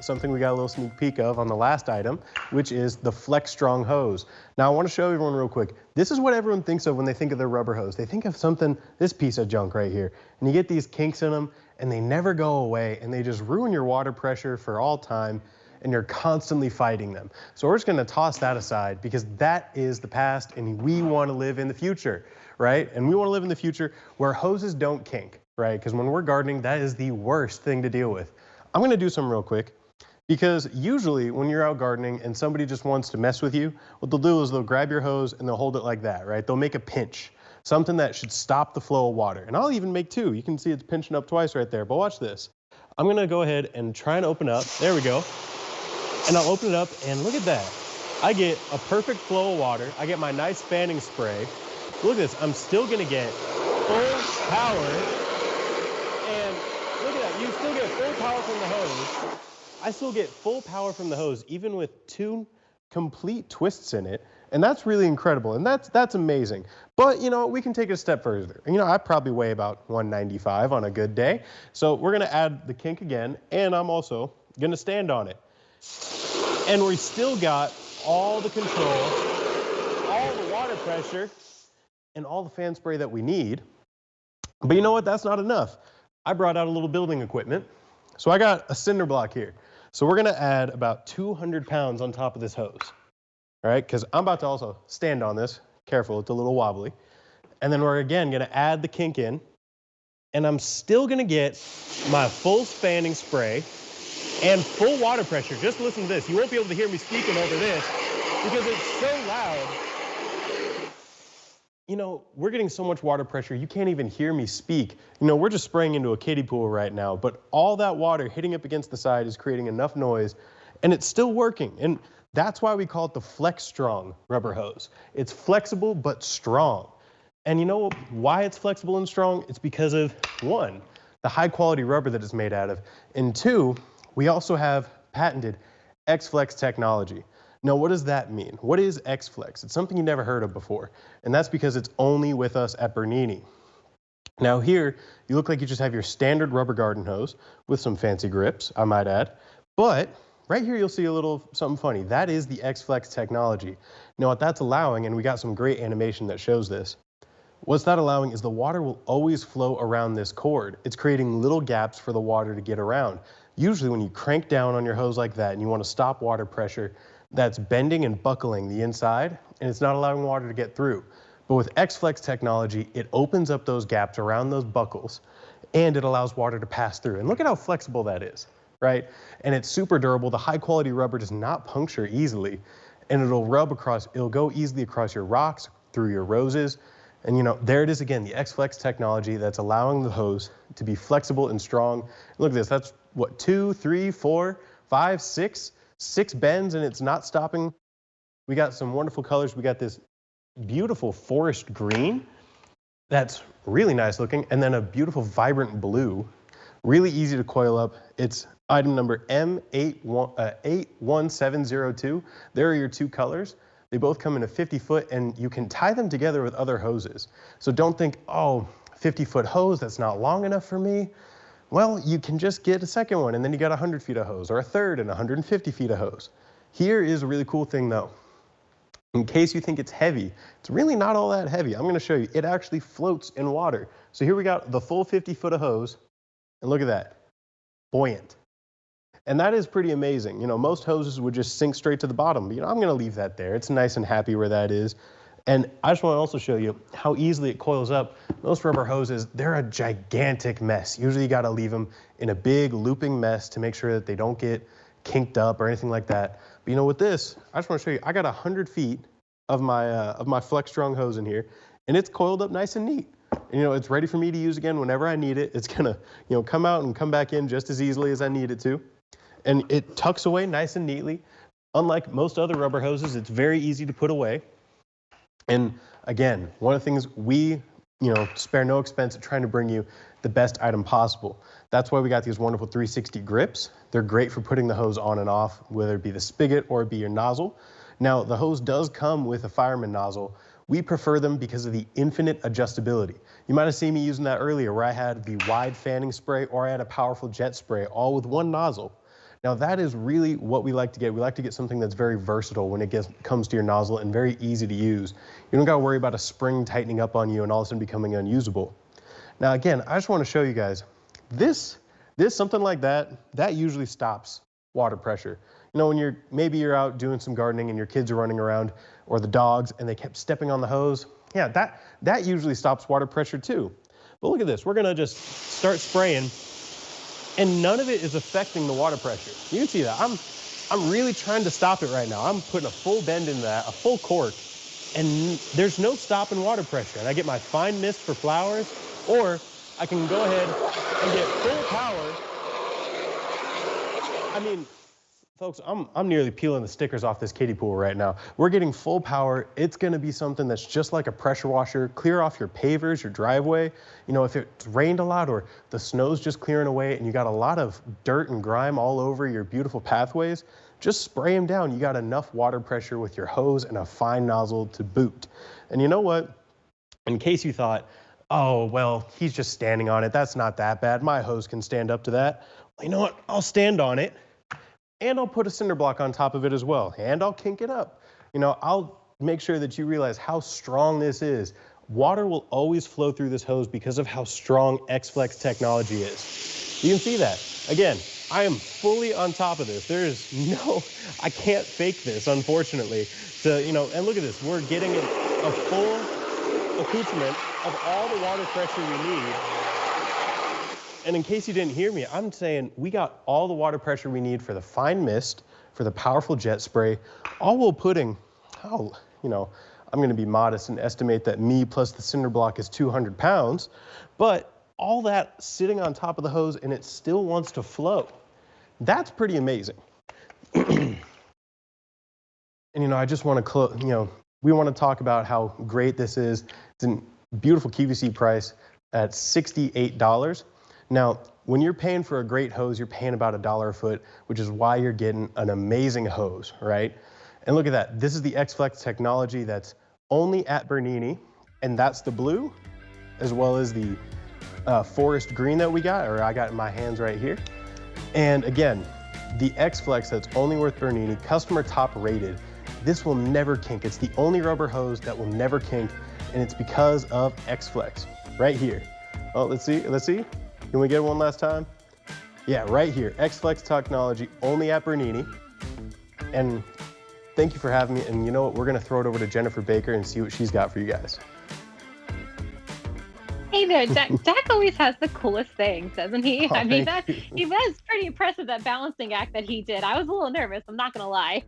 something we got a little sneak peek of on the last item, which is the Flexstrong hose. Now I want to show everyone real quick. This is what everyone thinks of when they think of their rubber hose. They think of something, this piece of junk right here. And you get these kinks in them and they never go away and they just ruin your water pressure for all time and you're constantly fighting them. So we're just gonna toss that aside because that is the past and we wanna live in the future, right? And we wanna live in the future where hoses don't kink, right? Because when we're gardening, that is the worst thing to deal with. I'm gonna do some real quick because usually when you're out gardening and somebody just wants to mess with you, what they'll do is they'll grab your hose and they'll hold it like that, right? They'll make a pinch, something that should stop the flow of water. And I'll even make two. You can see it's pinching up twice right there, but watch this. I'm gonna go ahead and try and open up. There we go. And I'll open it up and look at that. I get a perfect flow of water. I get my nice fanning spray. Look at this, I'm still gonna get full power. And look at that, you still get full power from the hose. I still get full power from the hose, even with 2 complete twists in it. And that's really incredible, and that's amazing. But you know, we can take it a step further. You know, I probably weigh about 195 on a good day. So we're gonna add the kink again, and I'm also gonna stand on it. And we still got all the control, all the water pressure, and all the fan spray that we need. But you know what, that's not enough. I brought out a little building equipment. So I got a cinder block here. So we're gonna add about 200 pounds on top of this hose. All right, because I'm about to also stand on this. Careful, it's a little wobbly. And then we're again gonna add the kink in. And I'm still gonna get my full fanning spray and full water pressure. Just listen to this. You won't be able to hear me speaking over this because it's so loud. You know, we're getting so much water pressure, you can't even hear me speak. You know, we're just spraying into a kiddie pool right now, but all that water hitting up against the side is creating enough noise and it's still working. And that's why we call it the Flexstrong rubber hose. It's flexible but strong. And you know why it's flexible and strong? It's because of 1, the high quality rubber that it's made out of, and 2, we also have patented X-Flex technology. Now, what does that mean? What is X-Flex? It's something you never heard of before, and that's because it's only with us at Bernini. Now here, you look like you just have your standard rubber garden hose with some fancy grips, I might add, but right here you'll see a little something funny. That is the X-Flex technology. Now what that's allowing, and we got some great animation that shows this, what's that allowing is the water will always flow around this cord. It's creating little gaps for the water to get around. Usually when you crank down on your hose like that and you want to stop water pressure, that's bending and buckling the inside and it's not allowing water to get through. But with X-Flex technology, it opens up those gaps around those buckles and it allows water to pass through. And look at how flexible that is, right? And it's super durable. The high quality rubber does not puncture easily and it'll go easily across your rocks, through your roses. And you know, there it is again, the X-Flex technology that's allowing the hose to be flexible and strong. Look at this, that's what, 2, 3, 4, 5, 6 bends and it's not stopping. We got some wonderful colors. We got this beautiful forest green that's really nice looking, and then a beautiful vibrant blue, really easy to coil up. It's item number M81702. There are your 2 colors. They both come in a 50-foot and you can tie them together with other hoses. So don't think, oh, 50-foot hose, that's not long enough for me. Well, you can just get a second one and then you got 100 feet of hose, or a third and 150 feet of hose. Here is a really cool thing though. In case you think it's heavy, it's really not all that heavy. I'm gonna show you, it actually floats in water. So here we got the full 50 foot of hose, and look at that, buoyant. And that is pretty amazing. You know, most hoses would just sink straight to the bottom, but you know, I'm gonna leave that there. It's nice and happy where that is. And I just want to also show you how easily it coils up. Most rubber hoses, they're a gigantic mess. Usually you got to leave them in a big looping mess to make sure that they don't get kinked up or anything like that. But you know, with this, I just want to show you, I got 100 feet of my Flexstrong hose in here, and it's coiled up nice and neat. And you know, it's ready for me to use again whenever I need it. It's gonna, you know, come out and come back in just as easily as I need it to. And it tucks away nice and neatly. Unlike most other rubber hoses, it's very easy to put away. And again, one of the things we, you know, spare no expense at trying to bring you the best item possible. That's why we got these wonderful 360 grips. They're great for putting the hose on and off, whether it be the spigot or it be your nozzle. Now, the hose does come with a fireman nozzle. We prefer them because of the infinite adjustability. You might have seen me using that earlier where I had the wide fanning spray or I had a powerful jet spray all with one nozzle. Now that is really what we like to get. We like to get something that's very versatile when it comes to your nozzle and very easy to use. You don't gotta worry about a spring tightening up on you and all of a sudden becoming unusable. Now again, I just wanna show you guys, this something like that usually stops water pressure. You know, when maybe you're out doing some gardening and your kids are running around, or the dogs, and they kept stepping on the hose, yeah, that usually stops water pressure too. But look at this, we're gonna just start spraying, and none of it is affecting the water pressure. You can see that. I'm really trying to stop it right now. I'm putting a full bend into that, a full cork, and there's no stop in water pressure. And I get my fine mist for flowers, or I can go ahead and get full power. I mean, folks, I'm nearly peeling the stickers off this kiddie pool right now. We're getting full power. It's gonna be something that's just like a pressure washer, clear off your pavers, your driveway. You know, if it's rained a lot or the snow's just clearing away and you got a lot of dirt and grime all over your beautiful pathways, just spray them down. You got enough water pressure with your hose and a fine nozzle to boot. And you know what? In case you thought, oh, well, he's just standing on it. That's not that bad. My hose can stand up to that. Well, you know what? I'll stand on it. And I'll put a cinder block on top of it as well. And I'll kink it up. You know, I'll make sure that you realize how strong this is. Water will always flow through this hose because of how strong X-Flex technology is. You can see that. Again, I am fully on top of this. There is I can't fake this, unfortunately. So, you know, and look at this. We're getting a full accoutrement of all the water pressure we need. And in case you didn't hear me, I'm saying we got all the water pressure we need for the fine mist, for the powerful jet spray, all while putting, you know, I'm gonna be modest and estimate that me plus the cinder block is 200 pounds, but all that sitting on top of the hose and it still wants to flow. That's pretty amazing. And you know, I just wanna we wanna talk about how great this is. It's a beautiful QVC price at $68. Now, when you're paying for a great hose, you're paying about $1 a foot, which is why you're getting an amazing hose, right? And look at that. This is the X-Flex technology that's only at Bernini, and that's the blue, as well as the forest green that we got, or I got in my hands right here. And again, the X-Flex that's only with Bernini, customer top rated. This will never kink. It's the only rubber hose that will never kink, and it's because of X-Flex, right here. Oh, let's see. Can we get one last time? Yeah, right here, X-Flex technology, only at Bernini. And thank you for having me. And you know what? We're gonna throw it over to Jennifer Baker and see what she's got for you guys. Hey there, Jack always has the coolest things, doesn't he? Oh, I mean, thank you. he was pretty impressive, that balancing act that he did. I was a little nervous, I'm not gonna lie.